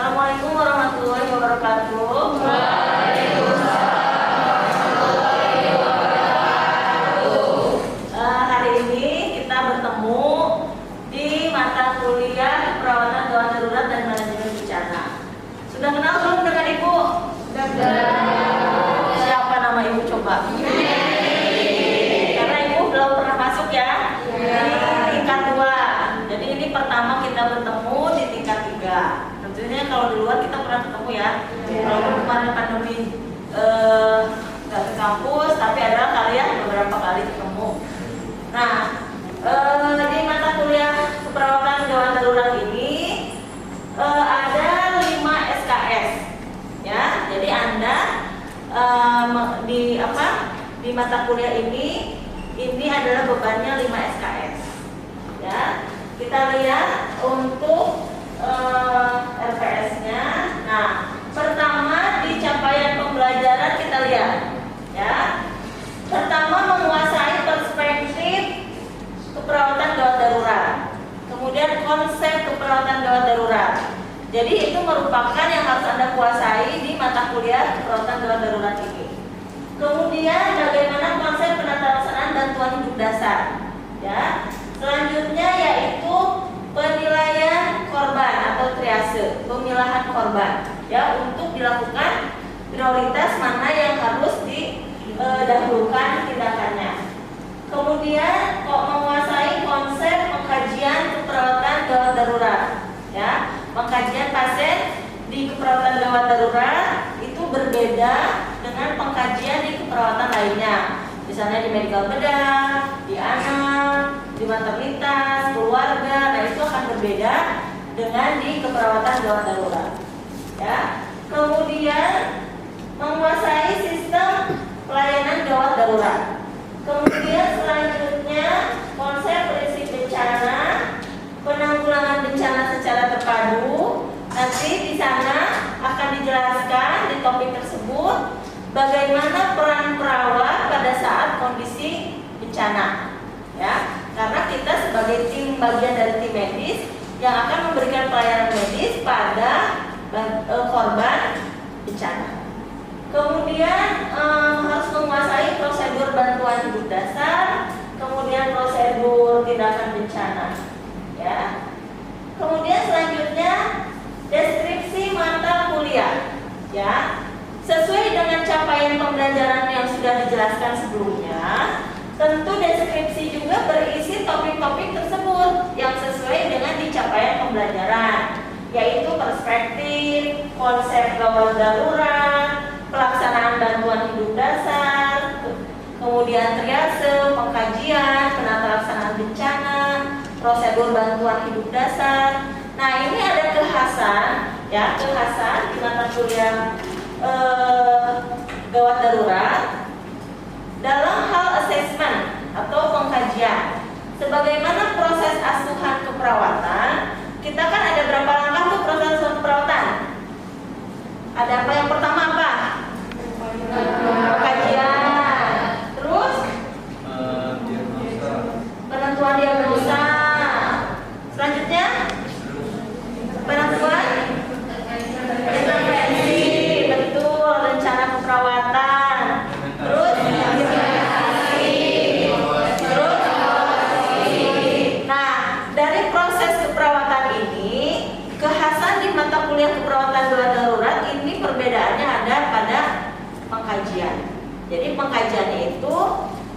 Assalamualaikum warahmatullahi wabarakatuh. Hari ini kita bertemu di mata kuliah perawatan gawat darurat dan manajemen bencana. Sudah kenal belum dengan Ibu? Sudah. Siapa nama Ibu coba? Karena Ibu belum pernah masuk ya di tingkat 2. Jadi ini pertama kita bertemu di tingkat 3. Tentunya kalau di luar kita pernah ketemu ya. Walaupun kemarin pandemi nggak ke kampus, tapi ada kali ya beberapa kali ketemu. Nah, di mata kuliah keperawatan gawat darurat ini ada 5 SKS ya. Jadi Anda di mata kuliah ini adalah bebannya 5 SKS ya. Kita lihat untuk RPS-nya. Nah, pertama di capaian pembelajaran kita lihat ya. Pertama, menguasai perspektif keperawatan gawat darurat. Kemudian konsep keperawatan gawat darurat. Jadi itu merupakan yang harus Anda kuasai di mata kuliah keperawatan gawat darurat ini. Kemudian bagaimana konsep penatalaksanaan bantuan hidup dasar ya. Selanjutnya yaitu penilaian korban atau triase, pemilahan korban ya, untuk dilakukan prioritas mana yang harus didahulukan tindakannya. Kemudian menguasai konsep pengkajian keperawatan gawat darurat ya. Pengkajian pasien di keperawatan gawat darurat itu berbeda dengan pengkajian di keperawatan lainnya. Misalnya di medical bedah, di anak, di maternitas, keluarga, nah itu akan berbeda dengan di keperawatan gawat darurat. Ya. Kemudian menguasai sistem pelayanan gawat darurat. Kemudian selanjutnya konsep prinsip bencana, penanggulangan bencana secara terpadu. Nanti di sana akan dijelaskan di topik tersebut bagaimana peran perawat pada saat kondisi bencana. Ya, karena kita sebagai tim bagian dari tim medis yang akan memberikan pelayanan medis pada korban bencana. Kemudian harus menguasai prosedur bantuan hidup dasar, kemudian prosedur tindakan bencana. Ya. Kemudian selanjutnya deskripsi mata kuliah. Ya. Sesuai dengan capaian pembelajaran yang sudah dijelaskan sebelumnya, tentu deskripsi juga berisi topik-topik tersebut yang sesuai dengan capaian pembelajaran, yaitu perspektif, konsep gawat darurat, pelaksanaan bantuan hidup dasar, kemudian triase, pengkajian, penatalaksanaan bencana, prosedur bantuan hidup dasar. Nah, ini ada kekhasan ya, kekhasan di mata kuliah gawat darurat dalam hal assessment atau pengkajian. Sebagaimana proses asuhan keperawatan, kita kan ada berapa langkah tuh proses asuhan keperawatan? Ada apa? Yang pertama apa? Pengkajian. Terus penentuan diagnosa. Selanjutnya penentuan intervensi, betul, rencana keperawatan. Terus dari proses keperawatan ini, kekhasan di mata kuliah keperawatan gawat darurat ini perbedaannya ada pada pengkajian. Jadi pengkajiannya itu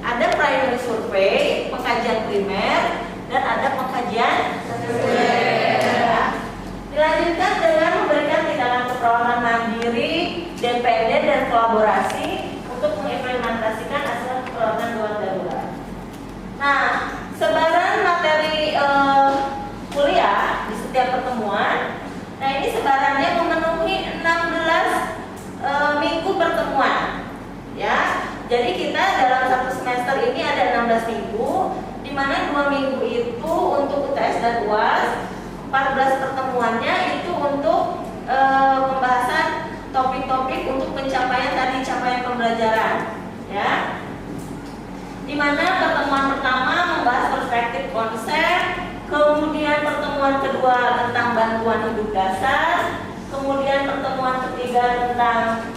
ada primary survey, pengkajian primer, dan ada pengkajian sekunder. Dilanjutkan dengan memberikan tindakan keperawatan mandiri, dependen, dan kolaborasi untuk mengimplementasikan asuhan keperawatan gawat darurat. Nah, sebaran materi kuliah di setiap pertemuan. Nah, ini sebarannya memenuhi 16 minggu pertemuan. Ya. Jadi kita dalam satu semester ini ada 16 minggu, di mana 2 minggu itu untuk UTS dan UAS, 14 pertemuannya itu untuk pembahasan topik-topik untuk pencapaian capaian pembelajaran. Ya. Di mana pertemuan pertama membahas perspektif konsep, kemudian pertemuan kedua tentang bantuan hidup dasar, kemudian pertemuan ketiga tentang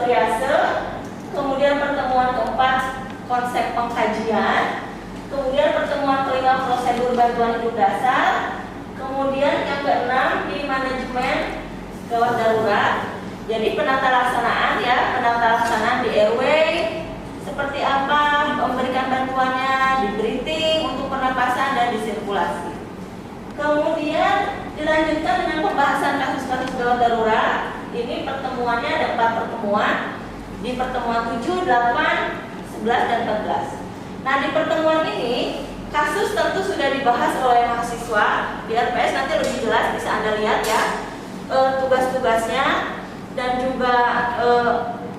triase, kemudian pertemuan keempat konsep pengkajian, kemudian pertemuan kelima prosedur bantuan hidup dasar, kemudian yang keenam di manajemen gawat darurat. Jadi penata laksanaan ya, penata laksanaan di RW seperti apa, memberikan bantuannya, di breathing untuk pernapasan dan di sirkulasi. Kemudian dilanjutkan dengan pembahasan kasus-kasus gawat darurat. Ini pertemuannya ada 4 pertemuan. Di pertemuan 7, 8, 11 dan 14. Nah, di pertemuan ini kasus tentu sudah dibahas oleh mahasiswa. Di RPS nanti lebih jelas bisa Anda lihat ya tugas-tugasnya dan juga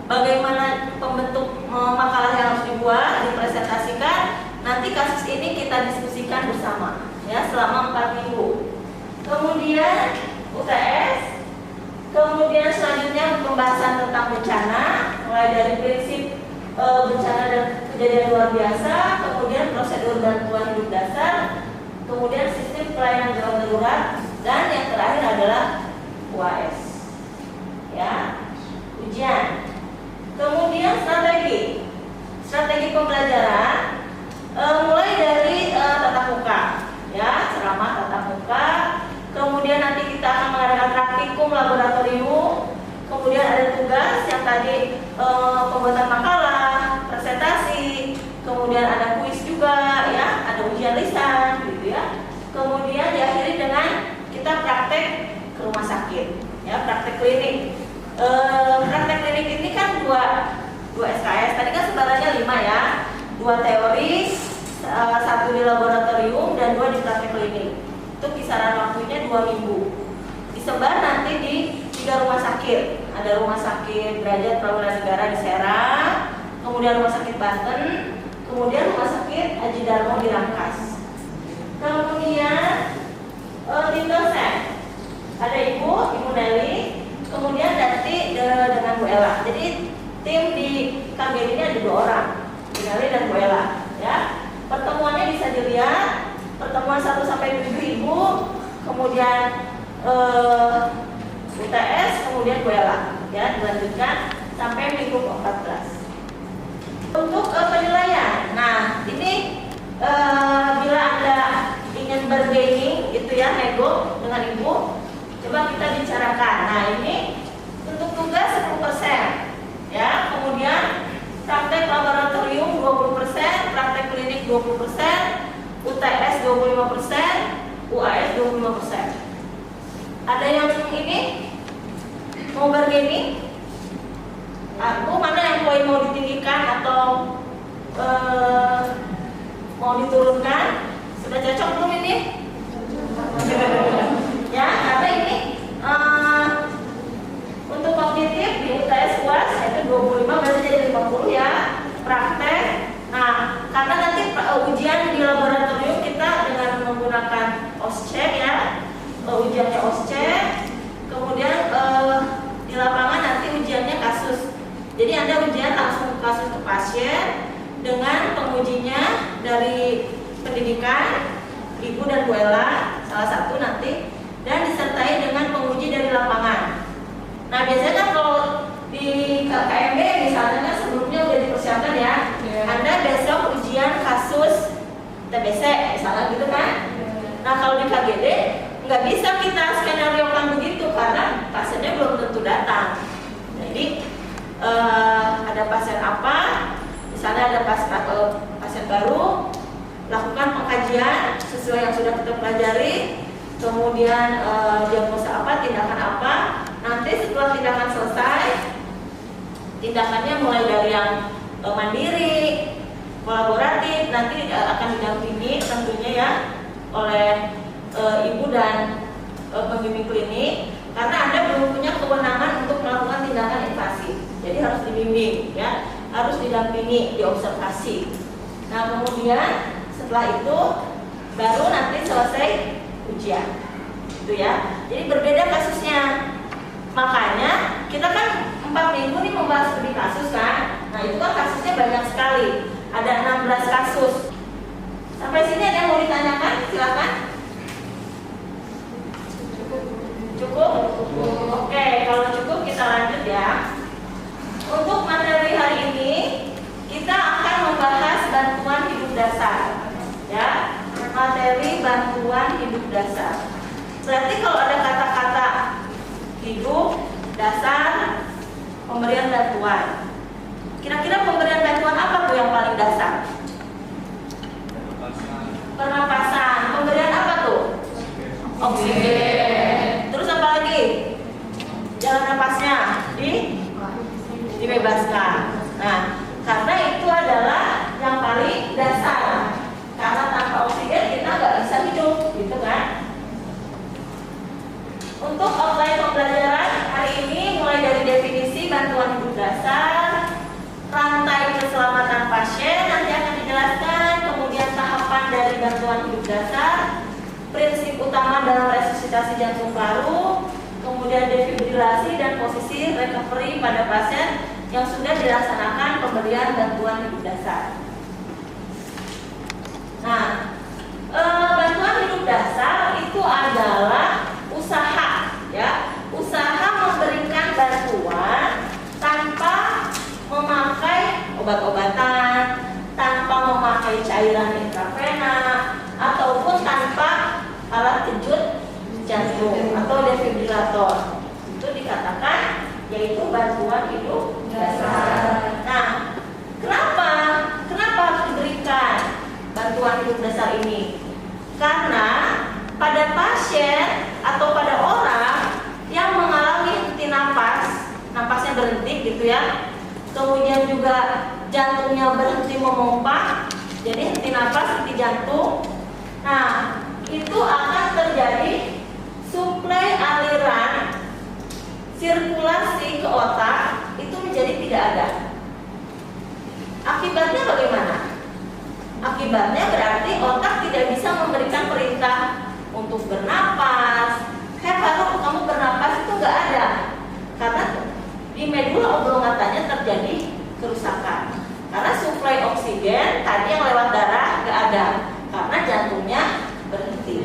bagaimana pembentuk makalah yang harus dibuat, dipresentasikan. Nanti kasus ini kita diskusikan bersama ya selama 4 minggu. Kemudian UTS, kemudian selanjutnya pembahasan tentang bencana, mulai dari prinsip bencana dan kejadian luar biasa, kemudian prosedur bantuan hidup dasar, kemudian sistem pelayanan gawat darurat, dan yang terakhir adalah UAS. Ya, ujian. Kemudian strategi pembelajaran, mulai dari tatap muka, ya, ceramah tatap muka. Kemudian nanti kita akan mengadakan praktikum laboratorium. Kemudian ada tugas yang tadi pembuatan makalah, presentasi. Kemudian ada kuis juga, ya, ada ujian lisan, gitu ya. Kemudian diakhiri dengan kita praktek ke rumah sakit, ya, praktek klinik. Praktek klinik ini kan dua SKS. Tadi kan sebarannya 5 ya, 2 teori, 1 di laboratorium dan 2 di praktek klinik. Itu kisaran waktunya 2 minggu. Disebar nanti di 3 rumah sakit. Ada rumah sakit Derajat Prawira Negara di Serang, kemudian rumah sakit Banten, kemudian rumah sakit Haji Darmo di Rangkas. Kemudian tim dosen ada Ibu Nelly, kemudian nanti dengan Bu Ella. Jadi tim di KGD ini ada 2 orang, Bu Nelly dan Bu Ella. Ya, pertemuannya bisa dilihat. Pertemuan 1 sampai 7 Ibu, kemudian UTS, kemudian Bu Ella. Ya, dilanjutkan sampai minggu ke-14. Untuk penilaian, nah ini bila Anda ingin bargaining itu ya, nego dengan Ibu, coba kita bicarakan. Nah, ini untuk tugas 10%, ya. Kemudian praktek laboratorium 20%, praktek klinik 20%, UTS 25%, UAS 25%. Ada yang ini mau bargaining? Aku mana yang poin mau ditinggikan atau mau diturunkan? Sudah cocok belum ini? Ya, karena ini untuk kognitif di UTS UAS itu 25 berarti jadi 50 ya, praktek. Nah, karena nanti ujian di laboratorium kita dengan menggunakan OSCE ya, ujiannya OSCE. Kemudian di lapangan nanti ujiannya kasus. Jadi Anda ujian langsung kasus ke pasien dengan pengujinya dari pendidikan, Ibu dan Bu Ella, salah satu nanti, dan disertai dengan penguji dari lapangan. Nah, biasanya kan kalau di KKMB misalnya kan sebelumnya udah dipersiapkan ya. Anda besok ujian kasus TBC misalnya gitu kan. Nah, kalau di KGD nggak bisa kita skenariokan begitu karena pasiennya belum tentu datang. Jadi ada pasien apa, misalnya ada pasien baru, lakukan pengkajian sesuai yang sudah kita pelajari, kemudian diagnosa apa, tindakan apa. Nanti setelah tindakan selesai, tindakannya mulai dari yang mandiri, kolaboratif, nanti akan didampingi tentunya ya oleh Ibu dan pembimbing klinik, karena Anda belum punya kewenangan untuk melakukan tindakan invasif. Jadi harus dibimbing ya, harus didampingi, diobservasi. Nah, kemudian setelah itu baru nanti selesai ujian. Itu ya. Jadi berbeda kasusnya. Makanya kita kan 4 minggu nih membahas studi kasus kan. Nah, itu kan kasusnya banyak sekali. Ada 16 kasus. Sampai sini ada yang mau ditanyakan? Silakan. Cukup? Oke. materi bantuan hidup dasar. Berarti kalau ada kata-kata hidup dasar, pemberian bantuan. Kira-kira pemberian bantuan apa tuh yang paling dasar? Pernapasan. Pemberian apa tuh? Oksigen. Terus apa lagi? Jalan napasnya dibebaskan. Nah, karena itu adalah yang paling dasar. Karena tanpa oksigen kita nggak bisa hidup, gitu kan? Untuk outline pembelajaran hari ini mulai dari definisi bantuan hidup dasar, rantai keselamatan pasien nanti akan dijelaskan, kemudian tahapan dari bantuan hidup dasar, prinsip utama dalam resusitasi jantung paru, kemudian defibrilasi dan posisi recovery pada pasien yang sudah dilaksanakan pemberian bantuan hidup dasar. Nah, bantuan hidup dasar itu adalah usaha, ya, usaha memberikan bantuan tanpa memakai obat-obatan, tanpa memakai cairan intravena, ataupun tanpa alat kejut jantung atau defibrilator. Itu dikatakan yaitu bantuan hidup dasar. Nah, kenapa harus diberikan bantuan hidup dasar ini? Karena pada pasien atau pada orang yang mengalami henti napas, napasnya berhenti gitu ya, kemudian juga jantungnya berhenti memompa, jadi henti napas, henti jantung. Nah, itu akan terjadi suplai aliran sirkulasi ke otak itu menjadi tidak ada. Akibatnya bagaimana? Akibatnya berarti otak tidak bisa memberikan perintah untuk bernapas. Kalau kamu bernapas itu nggak ada, karena di medula oblongatanya terjadi kerusakan. Karena suplai oksigen tadi yang lewat darah nggak ada, karena jantungnya berhenti.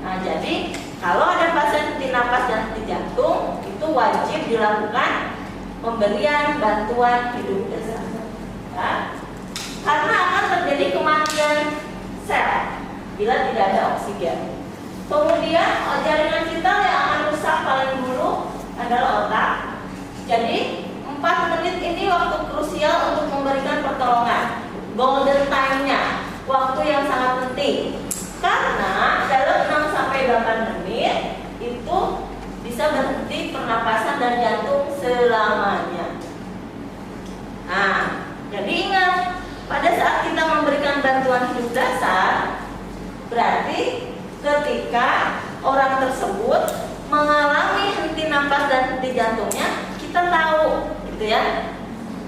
Nah, jadi kalau ada pasien henti napas dan henti jantung, itu wajib dilakukan pemberian bantuan hidup dasar. Ya. Karena akan terjadi kematian sel bila tidak ada oksigen. Kemudian jaringan vital yang akan rusak paling dulu adalah otak. Jadi 4 menit ini waktu krusial untuk memberikan pertolongan. Golden time-nya, waktu yang sangat penting. Karena dalam 6-8 menit itu bisa berhenti pernapasan dan jantung selamanya. Nah, jadi ingat, pada saat kita memberikan bantuan hidup dasar, berarti ketika orang tersebut mengalami henti napas dan henti jantungnya, kita tahu, gitu ya.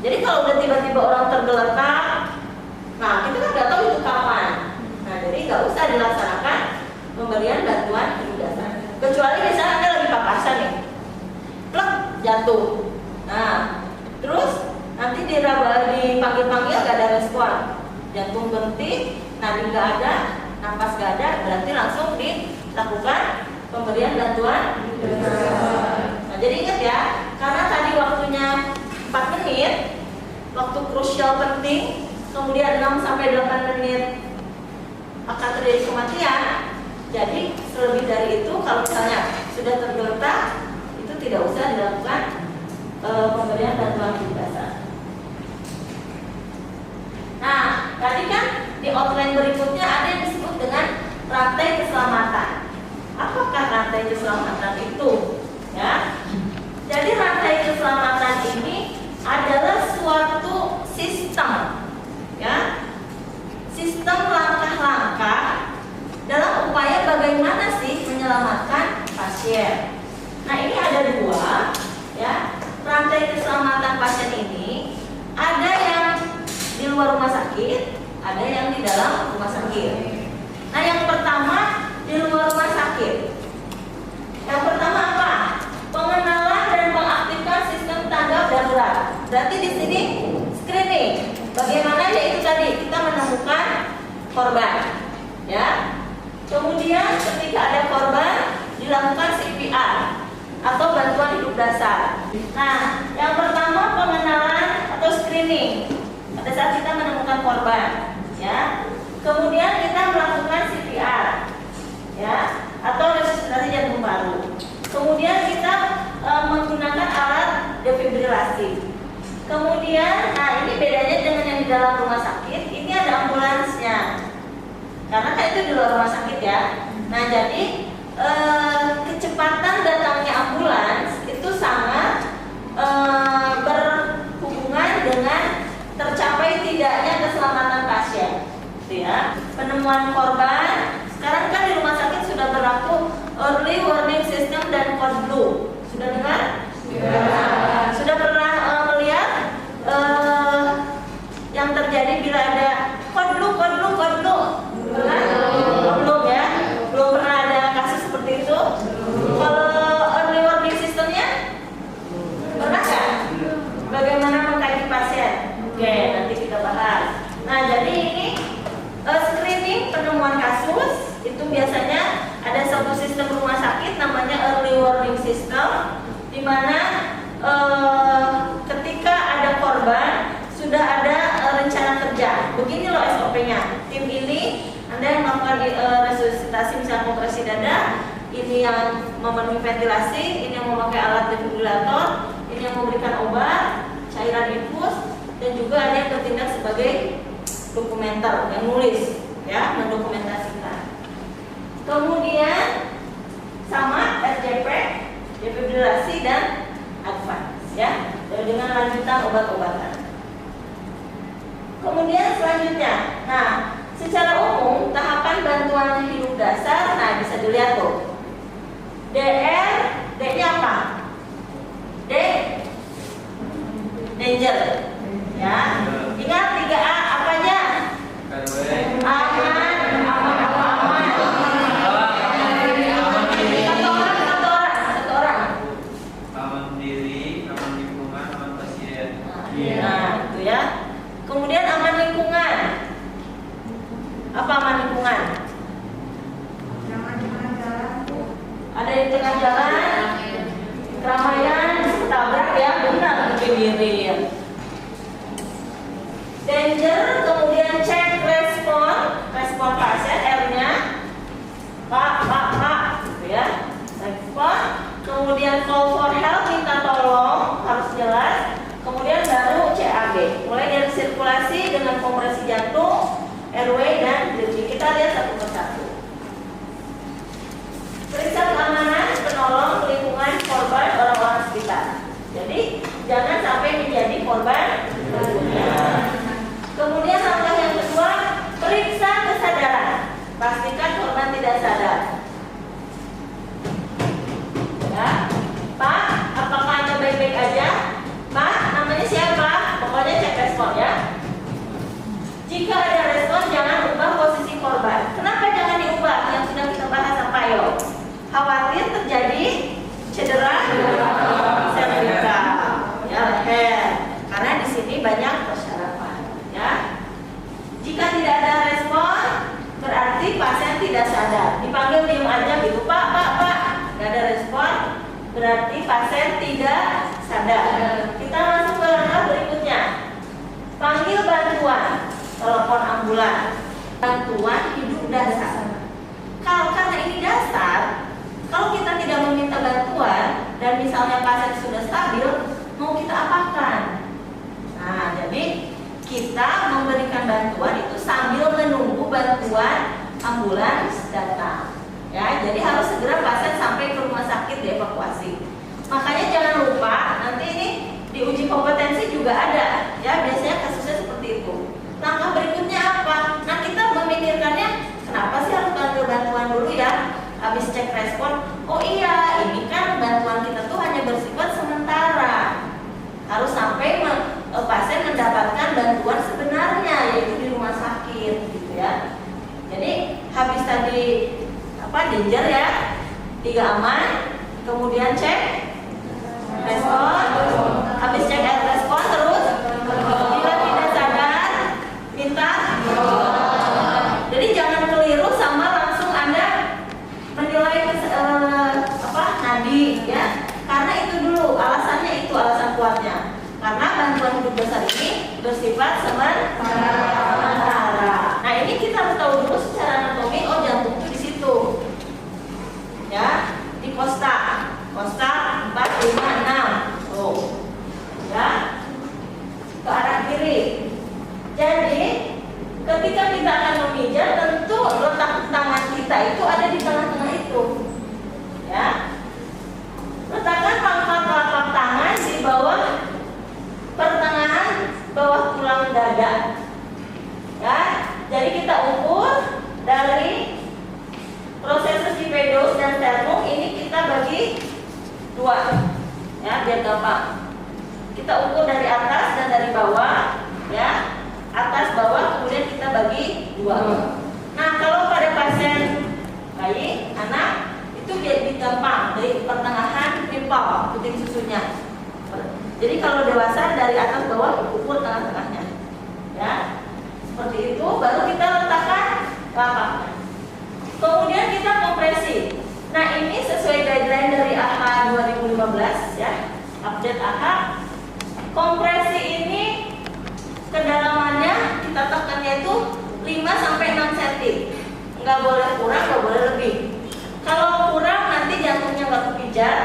Jadi kalau udah tiba-tiba orang tergeletak, nah kita kan nggak tahu itu kapan. Nah, jadi nggak usah dilaksanakan pemberian bantuan hidup dasar. Kecuali misalnya Anda lagi papasan nih, plek jantung. Nah, terus nanti dipanggil-panggil nggak ada respon, jantung berhenti, nadi nggak ada, napas nggak ada, berarti langsung dilakukan pemberian bantuan hidup dasar. Nah, jadi ingat ya, karena tadi waktunya 4 menit, waktu krusial penting, kemudian 6-8 menit akan terjadi kematian. Jadi selebih dari itu, kalau misalnya sudah tergeletak, itu tidak usah dilakukan pemberian bantuan hidup dasar. Nah, tadi kan di outline berikutnya ada yang disebut dengan rantai keselamatan. Apakah rantai keselamatan itu? Ya, jadi rantai keselamatan ini adalah suatu sistem, ya, sistem langkah-langkah dalam upaya bagaimana sih menyelamatkan pasien. Nah, ini ada 2, ya. Rantai keselamatan pasien ini ada yang di luar rumah sakit, ada yang di dalam rumah sakit. Nah, yang pertama di luar rumah sakit. Yang pertama apa? Pengenalan dan mengaktifkan sistem tanggap darurat. Berarti di sini screening. Bagaimana yaitu tadi kita menemukan korban, ya. Kemudian ketika ada korban dilakukan CPR atau bantuan hidup dasar. Nah, yang pertama pengenalan atau screening pada saat kita menemukan korban, ya. Kemudian kita melakukan CPR. karena kan itu di luar rumah sakit ya. Nah jadi kecepatan datangnya ambulans itu sangat berhubungan dengan tercapai tidaknya keselamatan pasien, gitu ya. Penemuan korban sekarang kan di rumah sakit sudah berlaku early warning system dan code blue. Sudah dengar? Ya. Sudah pernah melihat yang terjadi bila ada code blue? Pernah? Belum ya? Belum pernah ada kasus seperti itu? Kalau early warning systemnya? Pernah nggak? Bagaimana mengkaji pasien? Oke, nanti kita bahas. Nah, jadi ini screening penemuan kasus itu biasanya ada satu sistem rumah sakit namanya early warning system, di mana ketika ada korban sudah ada rencana kerja. Begini loh SOP-nya. Tim ini Anda yang melakukan resusitasi misalnya kompresi dada, ini yang memenuhi ventilasi, ini yang memakai alat defibrilator, ini yang memberikan obat, cairan infus, dan juga ada yang bertindak sebagai dokumenter, yang nulis, ya, mendokumentasikan. Kemudian sama RJP, defibrilasi dan advance, ya, dengan lanjutan obat-obatan. Kemudian selanjutnya, nah, secara umum tahapan bantuan hidup dasar, nah bisa dilihat tuh. DR, D-nya apa? D, danger, ya. Ingat 3A apa aja? Aman. Satu orang. Aman diri, aman lingkungan, aman pasien. Nah, itu ya. Kemudian aman lingkungan. Apa aman lingkungan? Ada di tengah jalan, keramaian, tabrak ya, benar dipinggirin. Danger, kemudian cek respon pasien, R-nya Pak, gitu ya, respon. Kemudian call for help, minta tolong, harus jelas. Kemudian baru CAB, mulai dari sirkulasi dengan kompresi jantung, airway dan breathing. Kita lihat satu persatu. Periksa keamanan, penolong, lingkungan, korban, orang-orang sekitar. Jadi jangan sampai menjadi korban. Kemudian langkah yang kedua, periksa kesadaran. Pastikan korban tidak sadar. Ya, Pak, apakah Anda baik-baik aja? Pak, namanya siapa? Pokoknya cek respon ya. Jika ada respon, jangan ubah posisi korban. Kenapa jangan diubah? Yang sudah kita bahas apa yo? Khawatir terjadi cedera servikal, ya, leher. Karena di sini banyak persyaratan, ya. Jika tidak ada respon, berarti pasien tidak sadar. Dipanggil diem aja gitu, Pak, nggak ada respon, berarti pasien tidak sadar. Kita masuk ke langkah berikutnya. Panggil bantuan, telepon ambulan, bantuan hidup dasar. Karena ini dasar, kalau kita tidak meminta bantuan dan misalnya pasien sudah stabil, mau kita apakan? Nah, jadi kita memberikan bantuan itu sambil menunggu bantuan ambulans datang. Ya, jadi harus segera pasien sampai ke rumah sakit dievakuasi. Makanya jangan lupa, nanti ini di uji kompetensi juga ada, ya, biasanya kasusnya seperti itu. Langkah berikutnya apa? Nah, kita memikirkannya, kenapa sih harus bantu bantuan dulu ya? Habis cek respon, oh iya, ini kan bantuan kita tuh hanya bersifat sementara. Harus sampai pasien mendapatkan bantuan sebenarnya, yaitu di rumah sakit, gitu ya. Jadi habis tadi danger ya, 3 aman, kemudian cek respon, habis cek respon terus, bila tidak sadar, minta. Jadi jangan keliru sama langsung Anda menilai nadi ya, karena itu dulu alasannya, itu alasan kuatnya. Karena bantuan hidup dasar ini bersifat sementara. Nah, ini kita harus tahu dulu secara anatomi. Oh, jantung itu di situ, ya, di kosta 4, 5, 6. Oh, ya, ke arah kiri. Jadi ketika kita akan memijat, tentu dua, ya biar gampang. Kita ukur dari atas dan dari bawah, ya. Atas bawah kemudian kita bagi dua. Nah kalau pada pasien bayi, anak itu jadi gampang dari pertengahan nipple puting susunya. Jadi kalau dewasa dari atas bawah ukur tengah-tengahnya, ya. Seperti itu baru kita letakkan lapaknya. Kemudian kita kompresi. Nah ini sesuai guideline dari AHA 2015, ya, update AHA. Kompresi ini kedalamannya kita tekannya itu 5 sampai 6 cm. Nggak boleh kurang, nggak boleh lebih. Kalau kurang nanti jantungnya nggak kepijat.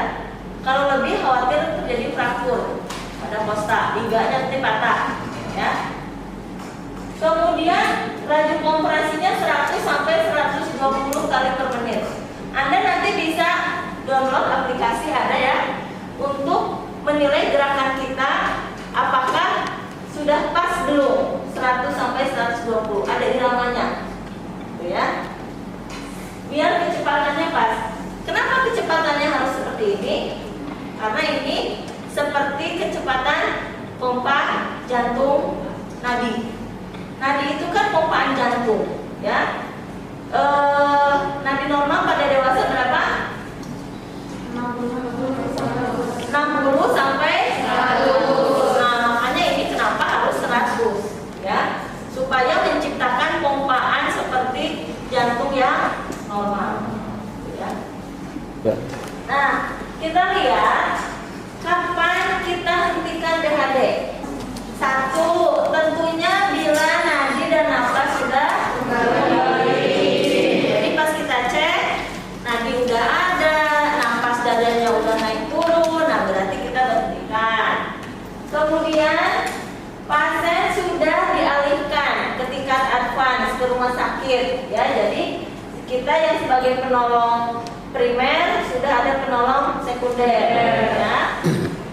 Kalau lebih khawatir terjadi fraktur pada kosta, liganya nanti patah, ya. Kemudian laju kompresinya 100 sampai 120 kali per menit. Anda nanti bisa download aplikasi ada ya untuk menilai gerakan kita apakah sudah pas belum 100 sampai 120. Ada iramanya, gitu ya. Biar kecepatannya pas. Kenapa kecepatannya harus seperti ini? Karena ini seperti kecepatan pompa jantung nadi. Nadi itu kan pompaan jantung, ya. Nadi normal pada dewasa berapa? 60 sampai 100. Nah, makanya ini kenapa harus 100, ya? Supaya menciptakan pompaan seperti jantung yang normal, ya. Nah, kita lihat kapan kita hentikan DHD. Satu, tentunya bila nadi dan nafas sudah kembali. Jadi pas kita cek, nadi udah ada, nafas dadanya udah naik turun, nah berarti kita berhentikan. Kemudian pasien sudah dialihkan ke tingkat advance ke rumah sakit, ya. Jadi kita yang sebagai penolong primer sudah ada penolong sekunder, ya.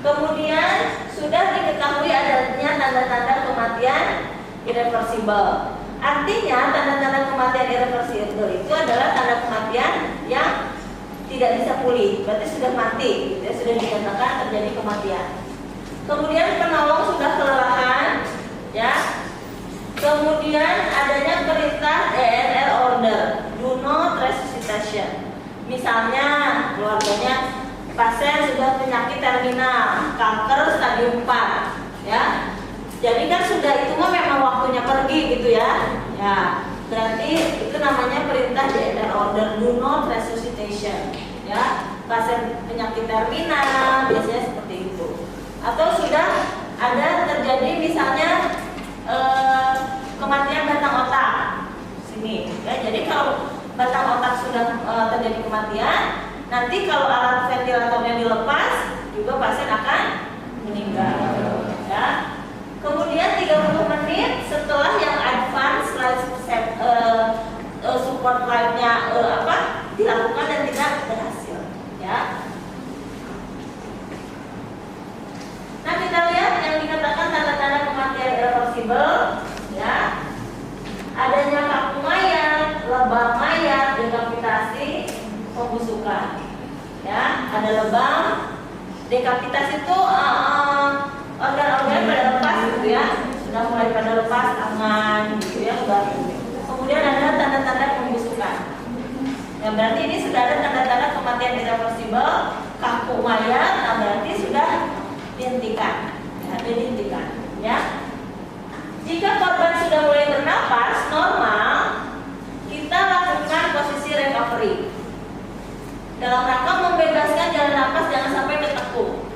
Kemudian sudah diketahui adanya tanda-tanda kematian irreversible. Artinya tanda-tanda kematian irreversible itu adalah tanda kematian yang tidak bisa pulih, berarti sudah mati, gitu ya, sudah dikatakan terjadi kematian. Kemudian penolong sudah kelelahan, ya. Kemudian adanya perintah DNR order, do not resuscitation. Misalnya keluarganya pasien sudah penyakit terminal, kanker stadium 4, ya. Jadi kan sudah itu mah memang waktunya pergi gitu ya. Ya, berarti itu namanya perintah DNR order, do not resuscitation, ya. Pasien penyakit terminal biasanya seperti itu. Atau sudah ada terjadi misalnya kematian batang otak sini, ya. Jadi kalau batang otak sudah terjadi kematian, nanti kalau alat ventilatornya dilepas, juga pasien akan meninggal, ya. Kemudian 30 menit setelah yang advance life support life-nya dilakukan dan tidak berhasil, ya. Nah kita lihat yang dikatakan tanda-tanda kematian irreversible, ya. Adanya kaku mayat, lebam mayat, dekapitasi, pembusukan, ya. Ada lebam, dekapitasi itu organ-organ pada lepas gitu ya, sudah mulai pada lepas tangan gitu ya, sudah. Kemudian ada tanda-tanda pembusukan. Ya berarti ini sudah ada tanda-tanda kematian irreversible, kaku mayat, nah berarti sudah dihentikan, ya, dihentikan, ya. Jika korban sudah mulai bernapas normal, kita lakukan posisi recovery dalam rangka membebaskan jalan napas jangan sampai ketekuk.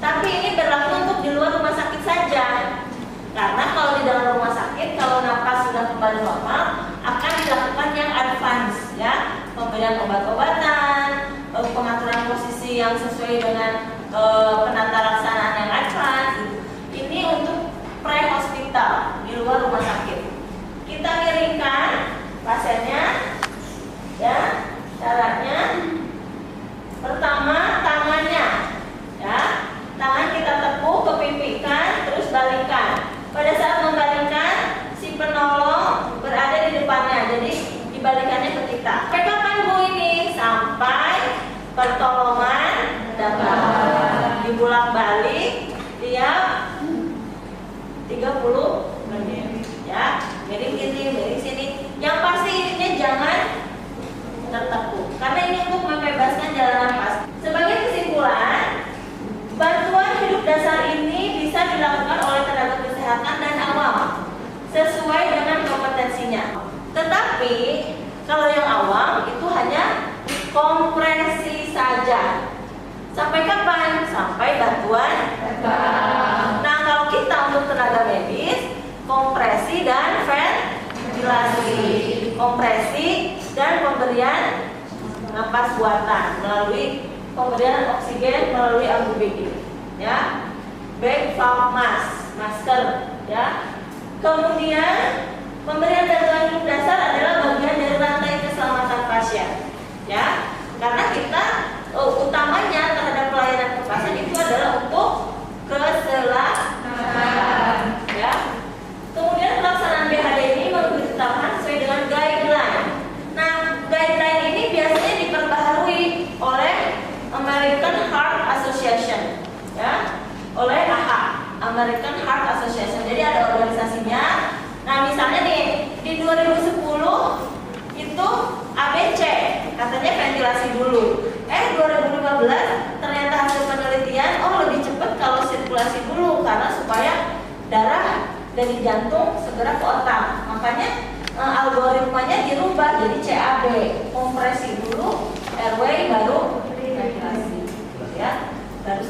Tapi ini berlaku untuk di luar rumah sakit saja. Karena kalau di dalam rumah sakit, kalau napas sudah kembali normal, akan dilakukan yang advance, ya, pemberian obat-obatan, pengaturan posisi yang sesuai dengan penata laksanaan yang advance. Ini untuk pre-hospital di luar rumah sakit. Kita miringkan pasiennya, ya. Caranya pertama tangannya, ya. Tangan kita tekuk, kepimpikan, terus balikkan. Pada saat membalikkan, si penolong berada di depannya, jadi dibalikannya ke kita. Sampai kapan Bu ini? Sampai pertolongan dapat. baku. Karena ini untuk membebaskan jalan nafas. Sebagai kesimpulan, bantuan hidup dasar ini bisa dilakukan oleh tenaga kesehatan dan awam sesuai dengan kompetensinya. Tetapi kalau yang awam itu hanya kompresi saja. Sampai kapan? Sampai bantuan. Nah, kalau kita untuk tenaga medis, kompresi dan ventilasi. Kompresi dan pemberian napas buatan melalui pemberian oksigen melalui ABG, ya. Bag valve mask, masker, ya. Kemudian pemberian bantuan hidup dasar adalah bagian dari rantai keselamatan pasien, ya. Karena kita utamanya terhadap pelayanan ke pasien itu adalah untuk keselamatan, ya. Kemudian pelaksanaan BHD ini ditetapkan sesuai dengan guideline. Nah, guideline ini biasanya diperbaharui oleh American Heart Association, ya, oleh AHA, American Heart Association. Jadi ada organisasinya. Nah, misalnya nih di 2010 itu ABC katanya ventilasi dulu. 2015 ternyata hasil penelitian lebih cepat kalau sirkulasi dulu karena supaya darah dari jantung segera ke otak. Makanya algoritmanya dirubah jadi CAB, kompresi dulu, airway baru ventilasi, ya. Baru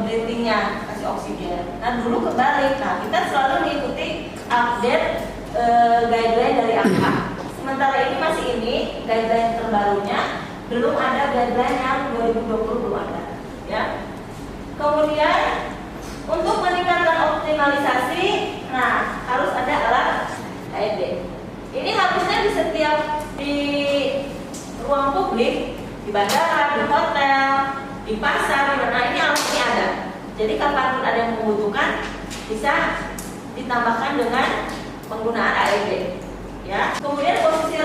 breathingnya kasih oksigen. Nah, dulu kebalik. Nah, kita selalu mengikuti update guideline dari AHA. Sementara ini masih guideline terbarunya, belum ada guideline yang 2020 belum ada, ya. Kemudian untuk meningkatkan optimalisasi, nah harus ada alat AED. Ini harusnya di setiap ruang publik, di bandara, di hotel, di pasar, nah ini harusnya ada. Jadi kapanpun ada yang membutuhkan bisa ditambahkan dengan penggunaan AED, ya. Kemudian posisi